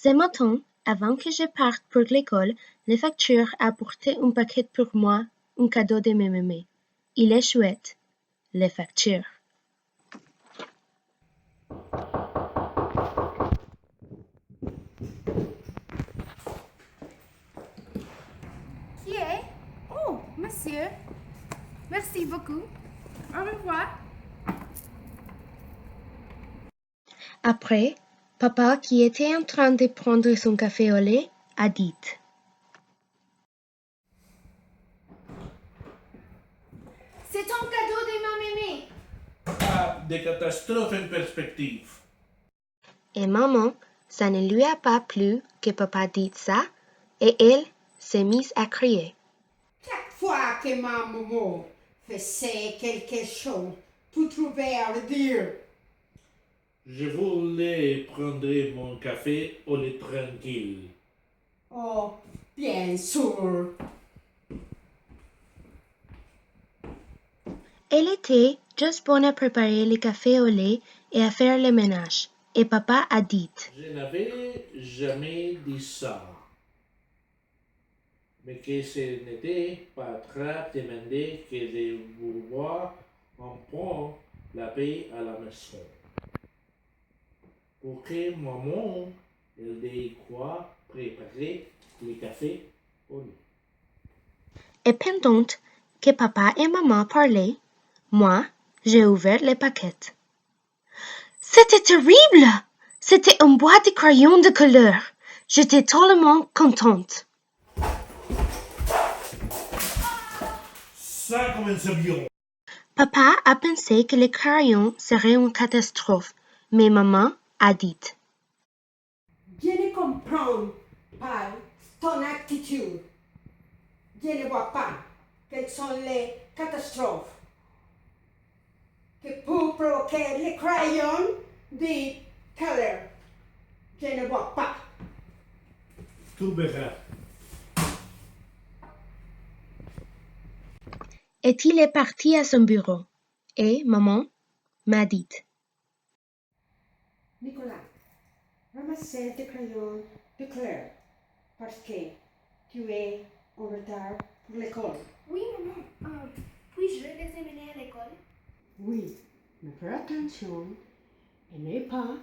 Ce matin, avant que je parte pour l'école, le facteur a apporté un paquet pour moi, un cadeau de ma maman. Il est chouette, le facteur. Qui est? Oh, monsieur. Merci beaucoup. Au revoir. Après, papa, qui était en train de prendre son café au lait, a dit: C'est un cadeau de ma mémé. Ah, des catastrophes en perspective. Et maman, ça ne lui a pas plu que papa dise ça, et elle s'est mise à crier. Chaque fois que ma maman faisait quelque chose, tu trouvais à le dire. Je voulais prendre mon café au lait tranquille. Oh, bien sûr. Elle était juste bonne à préparer le café au lait et à faire le ménage. Et papa a dit: Je n'avais jamais dit ça. Mais que ce n'était pas très demandé que de vouloir un peu la paix à la maison. Pour que maman elle ait quoi préparer le café au lait. Et pendant que papa et maman parlaient, moi, j'ai ouvert le paquet. C'était terrible! C'était une boîte de crayons de couleur. J'étais tellement contente. Ça commence bien. Papa a pensé que les crayons seraient une catastrophe, mais maman a dit: Je ne comprends pas ton attitude. Je ne vois pas quelles sont les catastrophes que peut provoquer les crayons de couleur. Je ne vois pas. Tu verras. Et il est parti à son bureau. Et maman m'a dit: Nicolas, ramassez tes crayons de couleur parce que tu es en retard pour l'école. Oui, maman. Puis-je les emmener à l'école? Oui, mais fais attention et n'aie pas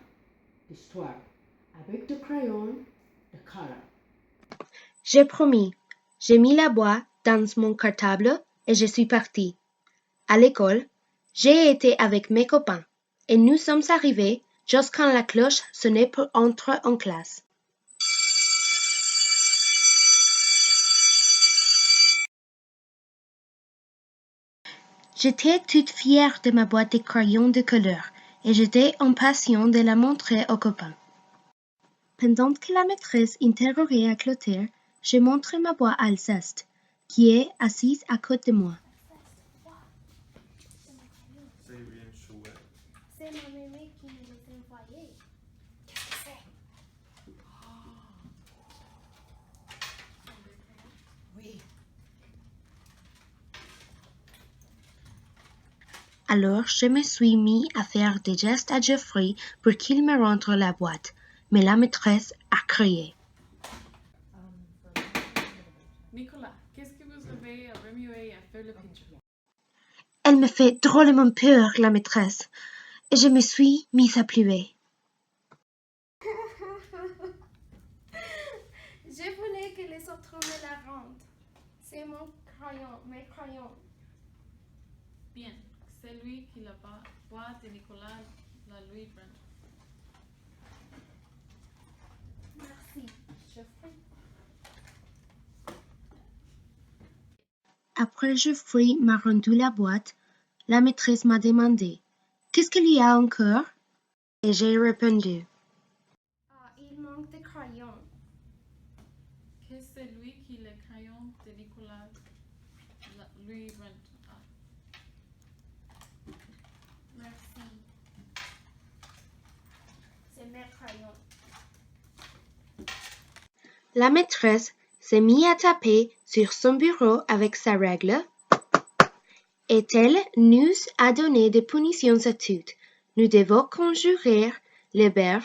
d'histoire avec des crayons de couleur. J'ai promis. J'ai mis la boîte dans mon cartable et je suis partie. À l'école, j'ai été avec mes copains et nous sommes arrivés juste quand la cloche sonnait pour entrer en classe. J'étais toute fière de ma boîte de crayons de couleur et j'étais impatient de la montrer aux copains. Pendant que la maîtresse interrogeait à Clotaire, j'ai montré ma boîte à Alceste, qui est assise à côté de moi. C'est bien chouette. C'est ma mémé qui me les a envoyés. Qu'est-ce que c'est? Oui. Alors je me suis mis à faire des gestes à Geoffrey pour qu'il me rentre la boîte, mais la maîtresse a crié. Nicolas, qu'est-ce que vous avez à remuer et à faire le pitcher? Elle me fait drôlement peur, la maîtresse, et je me suis mise à pleurer. Je voulais que les autres me la rendent. C'est mon crayon, mes crayons. Bien, c'est lui qui la boîte et Nicolas la lui prend. Merci, Geoffrey. Après Geoffrey m'a rendu la boîte, la maîtresse m'a demandé « Qu'est-ce qu'il y a encore ?» Et j'ai répondu. Il manque de crayons. Que c'est lui qui le crayon de Nicolas lui rend. Merci. C'est mes crayons. La maîtresse s'est mise à taper sur son bureau avec sa règle et elle nous a donné des punitions à toutes. Nous devons conjurer le verbe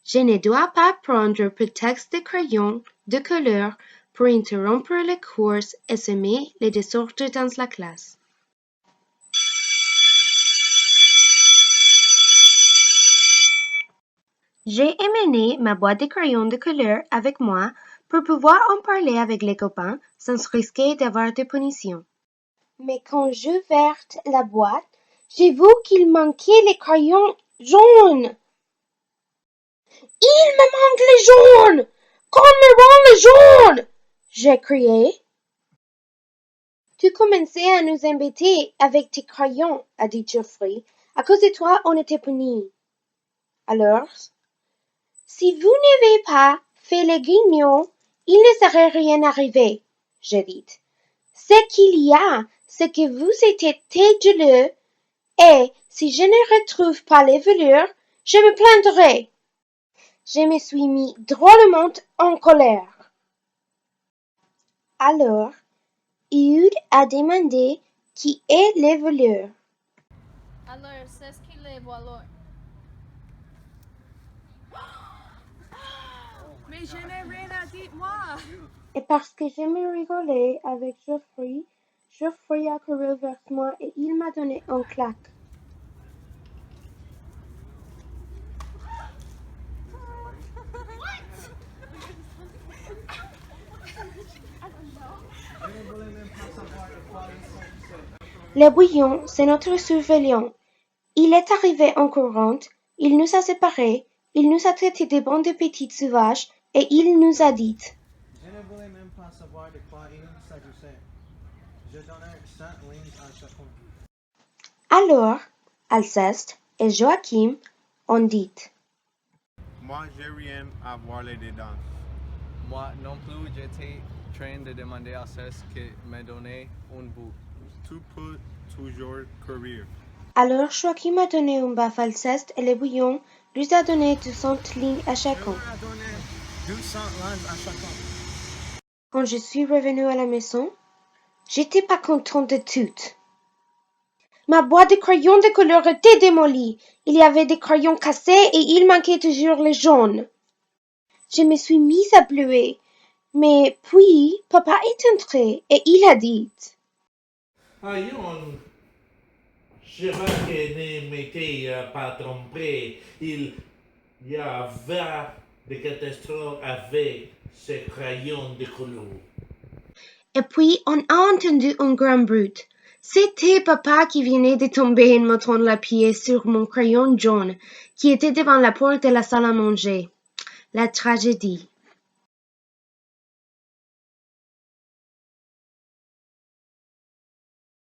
Je ne dois pas prendre prétexte de crayon de couleur pour interrompre les cours et semer les désordres dans la classe. J'ai emmené ma boîte de crayons de couleur avec moi pour pouvoir en parler avec les copains sans risquer d'avoir de punitions. Mais quand j'ouvert la boîte, j'ai vu qu'il manquait les crayons jaunes. Il me manque les jaunes! Qu'on me rend les jaunes! J'ai crié. Tu commençais à nous embêter avec tes crayons, a dit Geoffrey. À cause de toi, on était punis. Alors, si vous n'avez pas fait les guignols, il ne serait rien arrivé, j'ai dit. Ce qu'il y a, c'est que vous étiez têteux et si je ne retrouve pas les velures, je me plaindrai. Je me suis mis drôlement en colère. Alors, Ehud a demandé qui est les voleurs. Alors, c'est ce qu'il est voleur. Mais je n'ai rien à dire, moi. Et parce que j'aimais rigoler avec Geoffrey a couru vers moi et il m'a donné un claque. Le bouillon, c'est notre surveillant. Il est arrivé en courant, il nous a séparés, il nous a traités de bandes de petites sauvages et il nous a dit. Je ne voulais même pas savoir de quoi il s'agissait. Je donnais 5 lignes à chacun. Alors, Alceste et Joachim ont dit. Moi, j'ai rien à voir là-dedans. Moi non plus, j'étais en train de demander à Cesc de me donner un bout. Tu peux toujours courir. Alors Joachim a donné un baffe à Alceste et le bouillon lui a donné 200 lignes à Je chacun. leur ai donné 200 lignes à chacun. Quand je suis revenue à la maison, j'étais pas contente de tout. Ma boîte de crayons de couleur était démolie. Il y avait des crayons cassés et il manquait toujours les jaunes. Je me suis mise à pleurer. Mais puis, papa est entré et il a dit. Ayon, je vois que ne m'était pas trompé. Il y avait des catastrophes avec ces crayons de couleur. Et puis, on a entendu un grand bruit. C'était papa qui venait de tomber en mettant la pied sur mon crayon jaune qui était devant la porte de la salle à manger. La tragédie.